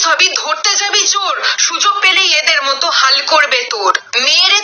হবি, ধরতে যাবি চোর, সুযোগ পেলেই এদের মতো হাল করবে তোর। মেয়েরে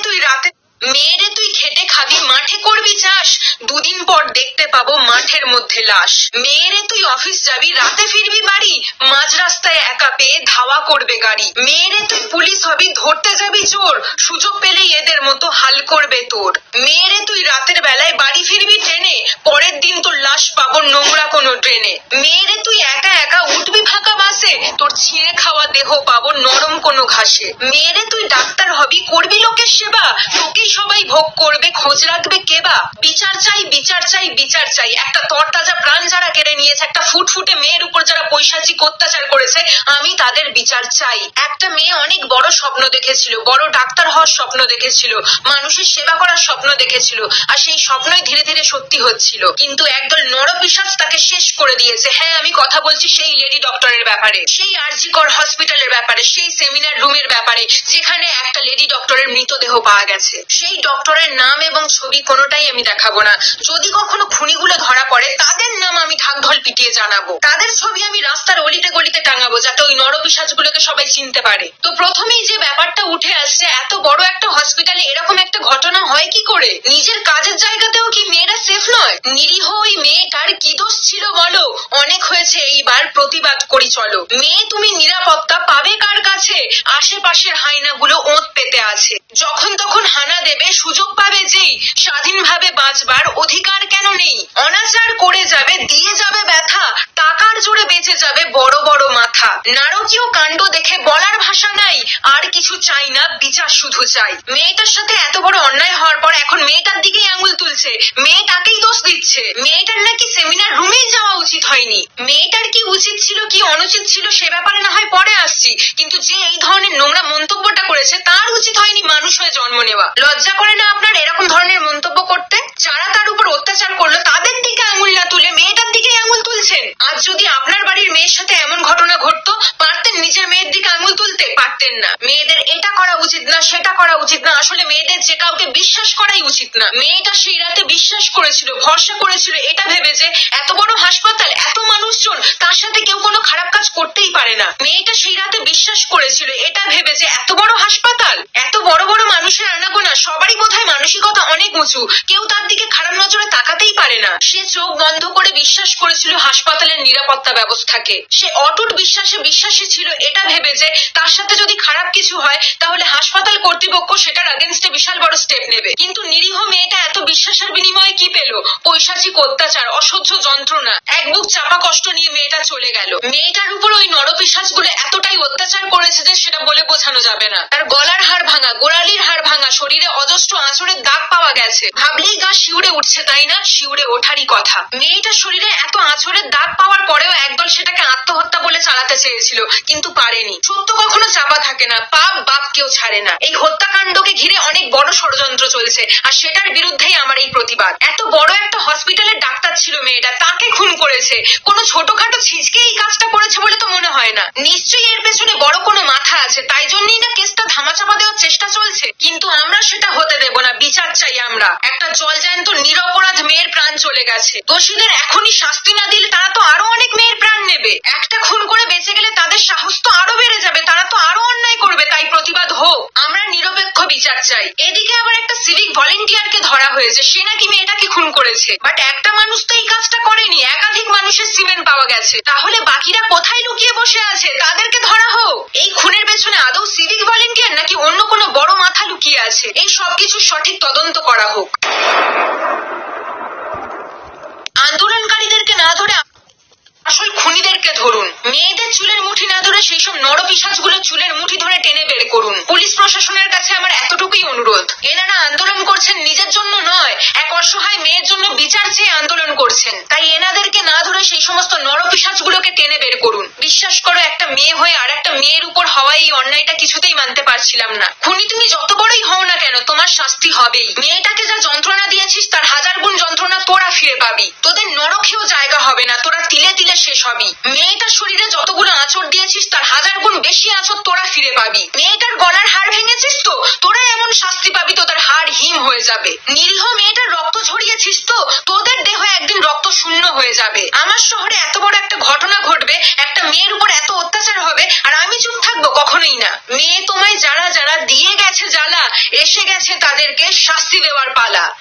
তুই খেটে খাবি, মাঠে করবি চাষ, দুদিন পর দেখতে পাবো মাঠের মধ্যে লাশ। মেয়েরে তুই অফিস যাবি, রাতে ফিরবি বাড়ি, মাঝ রাস্তায় একা পেয়ে ধাওয়া করবে গাড়ি। মেয়েরে তুই পুলিশ হবি, ধরতে যাবি চোর, সুযোগ পেলেই এদের মতো হাল করবে তোর। মেয়েরে তুই রাতের বেলায় বাড়ি ফিরবি ট্রেনে, পরের দিন তোর লাশ পাবো নোংরা কোনো ড্রেনে। মেয়েরে তুই একা একা উঠবি ফাঁকা বাসে, তোর ছিঁড়ে খাওয়া দেহ পাবো নরম কোনো ঘাসে। মেয়েরে তুই ডাক্তার হবি, করবি লোকের সেবা, তোকেই সবাই ভোগ করবে, খোঁজ রাখবে কেবা। বিচার চাই, বিচার চাই, বিচার চাই, একটা তরতাজা প্রাণ যারা কেড়ে নিয়েছে, একটা ফুটফুটে মেয়ের উপর যারা পৈশাচিক অত্যাচার করেছে, আমি তাদের বিচার চাই। একটা মেয়ে অনেক বড় স্বপ্ন দেখেছিল, বড় ডাক্তার হওয়ার স্বপ্ন দেখেছিল, মানুষের সেবা করার স্বপ্ন দেখেছিল, আর সেই স্বপ্নই ধীরে ধীরে সত্যি হচ্ছিল। কিন্তু একদল নরপিশাচ তাকে শেষ করে দিয়েছে। হ্যাঁ, আমি কথা বলছি সেই লেডি ডক্টরের ব্যাপারে, সেই আরজিকর হসপিটালের ব্যাপারে, সেই সেমিনার রুমের ব্যাপারে যেখানে একটা লেডি ডক্টরের মৃতদেহ পাওয়া গেছে। সেই ডক্টরের নাম এবং ছবি কোনোটাই আমি দেখাবো না। যদি কখনো খুনিগুলো ধরা পড়ে, তাদের নাম আমি ঢাকঢোল পিটিয়ে জানাবো, তাদের ছবি আমি রাস্তার অলিতে গলিতে টাঙাবো, যাতে ওই নরপিশাচগুলোকে সবাই চিনতে পারে। তো প্রথমেই যে ব্যাপারটা উঠে আসছে, এত বড় একটা হসপিটালে এরকম একটা ঘটনা হয় কি করে? নিজের কাজের জায়গাতেও কি মেয়েরা সেফ নয়? নিরীহ ওই মেয়েটার কি দোষ ছিল বলো? অনেক হয়েছে, এইবার প্রতিবাদ করি চলো। মেয়ে তুমি নিরাপত্তা পাবে কার কাছে? আশেপাশের হাইনাগুলো ওঁত পেতে আছে, যখন তখন হানা দেবে, সুযোগ পাবে যেই, স্বাধীনভাবে বাঁচবার অধিকার কেন নেই? অনাচার করে যাবে, দিয়ে যাবে ব্যথা, টাকার জোরে বেঁচে যাবে বড় বড় মাথা। নারকীয় কাণ্ড দেখে বলার ভাষা নাই, আর কিছু চাই না, বিচার শুধু চাই। মেয়েটার সাথে এত বড় অন্যায় হওয়ার পর এখন মেয়েটার দিকেই আঙুল তুলছে, মেয়েটাকেই দোষ দিচ্ছে। মেয়েটার নাকি সেমিনার রুমেই যাওয়া উচিত হয়নি। মেয়েটার কি উচিত ছিল কি অনুচিত ছিল সে ব্যাপারে না হয় পরে আসছি, কিন্তু যে এই ধরনের নোংরা মন্তব্যটা করেছে তার উচিত হয়নি মানুষ হয়ে জন্ম নেওয়া। লজ্জা করে না আপনার এরকম ধরনের মন্তব্য করতে? যারা তার উপর অত্যাচার করলো তাদের দিকে আঙুল না তুলে মেয়েটার দিকে আঙুল তুলছেন। আজ যদি আপনার বাড়ির মেয়ের সাথে এমন ঘটনা ঘটতো, পারতেন নিজের মেয়ের দিকে আঙুল তুলতে? পারতেন না। মেয়েদের এটা করা উচিত না, সেটা করা উচিত না, আসলে মেয়েদের যে কাউকে বিশ্বাস করাই উচিত না। মেয়েটা সেই রাতে বিশ্বাস করেছিল, ভরসা করেছিল, এটা ভেবে যে এত বড় হাসপাতাল, এত মানুষজন, তার সাথে কেউ কোনো খারাপ কাজ করতেই পারে না। মেয়েটা সেই রাতে বিশ্বাস করেছিল, এটা ভেবে যে এত বড় হাসপাতাল, এত বড় বড় মানুষের আনাগোনা, সবারই বোধহয় মানসিকতা অনেক উঁচু, কেউ তার দিকে খারাপ নজরে তাকাতেই পারে না। সে চোখ বন্ধ করে বিশ্বাস করেছিল হাসপাতালের নিরাপত্তা ব্যবস্থাকে। সে অটুট বিশ্বাসী ছিল, এটা ভেবে যে তার সাথে যদি খারাপ কিছু হয় তাহলে হাসপাতাল কর্তৃপক্ষ সেটার আগেনস্টে বিশাল বড় স্টেপ নেবে। কিন্তু নিরীহ মেয়েটা এত বিশ্বাসের বিনিময়ে কি পেল? পৈশাচিক অত্যাচার, অসহ্য যন্ত্রণা, এক বুক চাপা কষ্ট নিয়ে মেয়েটা চলে গেল। মেয়েটার উপর ওই নরপিশাচগুলো এতটাই অত্যাচার করেছে যে সেটা বলে বোঝানো যাবে না। তার গলার হাড় ভাঙা, গোড়ালির হাড় ভাঙা, শরীরে অজস্র আঁচড়ের দাগ পাওয়া গেছে। ভাবলেই গা শিউরে উঠছে, তাই না? শিউরে ওঠারই কথা। মেয়েটার শরীরে এত আঁচড়ের দাগ পাওয়ার পরেও একদল সেটাকে আত্মহত্যা বলে চালাতে চেয়েছিল, কিন্তু পারেনি। সত্য কখনো চাপা থাকে না, পাপ বাপ কেউ ছাড়ে না। এই হত্যাকাণ্ডকে ঘিরে অনেক বড় ষড়যন্ত্র চলছে, আর সেটার বিরুদ্ধেই আমার এই প্রতিবাদ। এত বড় একটা হসপিটালের ডাক্তার ছিল মেয়েটা, তাকে খুন করেছে। কোনো ছোটখাটো ছিচকে এই কাজটা করেছে বলে তো মনে হয় না। নিশ্চয়ই এর পেছনে বড় কোনো মাথা আছে, তাই জন্যই না কেসটা ধামাচাপা দেওয়ার চেষ্টা চলছে। কিন্তু আমরা সেটা হতে দেব না, বিচার চাই আমরা। একটা জলজ্যান্ত নিরপরাধ মেয়ের প্রাণ চলে গেছে, দোষীদের এখনই শাস্তি না দিলে তারা তো আরো অনেক মেয়ের প্রাণ নেবে। একটা খুন করে বেঁচে গেলে তাদের সাহস তো আরো বেড়ে যাবে, তারা তো আরো অন্যায় করবে। তাই প্রতিবাদ হোক, আমরা নিরপেক্ষ বিচার চাই। এদিকে আবার একটা সিভিক ভলেন্টিয়ারকে ধরা হয়েছে, সে নাকি মেয়েটাকে খুন করেছে। বাট একটা মানুষ তো এই কাজটা করেনি, একাধিক মানুষের সিমেন্ট পাওয়া গেছে। তাহলে বাকিরা কোথায় লুকিয়ে বসে আছে? তাদেরকে ধরা হোক। এই খুনের পেছনে আদৌ সিভিক ভলেন্টিয়ার নাকি অন্য কোনো বড় মাথা লুকিয়ে আছে? এই সবকিছু সঠিক তদন্ত করা হোক। আন্দোলনকারীদেরকে না ধরে আসল খুনিদেরকে ধরুন। মেয়েদের চুলের মুঠি না ধরে সেই সব নরপিশাচগুলো চুলের মুঠি ধরে টেনে বের করুন। পুলিশ প্রশাসনের কাছে আমার এতটুকুই অনুরোধ। এনারা আন্দোলন করছেন নিজের জন্য নয়, এক অসহায় মেয়ের জন্য বিচার চেয়ে আন্দোলন করছেন। তাই এনাদেরকে না ধরে সেই সমস্ত নরপিশাচগুলোকে টেনে বের করুন। বিশ্বাস করো, একটা মেয়ে হয়ে আর একটা মেয়ের উপর হওয়া এই অন্যায়টা কিছুতেই মানতে পারছিলাম না। খুনি তুমি যত বড়ই হও না কেন, তোমার শাস্তি হবেই। মেয়েটাকে যা যন্ত্রণা দিয়েছিস তার হাজার গুণ যন্ত্রণা তোরা ফিরে পাবি। তোদের নরকেও জায়গা হবে না, তোরা তিলে তিলে শেষ হবি। মেয়েটার শরীরে যতগুলো আঁচড় দিয়েছিস তার হাজার গুণ বেশি আঁচড় তোরা ফিরে পাবি। মেয়েটার গলার হাড় ভেঙেছিস তো, তোরা এমন শাস্তি পাবি তোদের হাড় হিম হয়ে যাবে। নিরীহ মেয়েটার রক্ত ঝরিয়েছিস তো, তোদের দেহ একদিন রক্ত শূন্য হয়ে যাবে। আমার শহরে এত বড় একটা ঘটনা ঘটবে, একটা মেয়ের উপর এত অত্যাচার হবে, আর আমি চুপ থাকবো? কখনোই না। মেয়ে তোমায় যারা যারা দিয়ে গেছে জ্বালা, এসে গেছে তাদেরকে শাস্তি দেওয়ার পালা।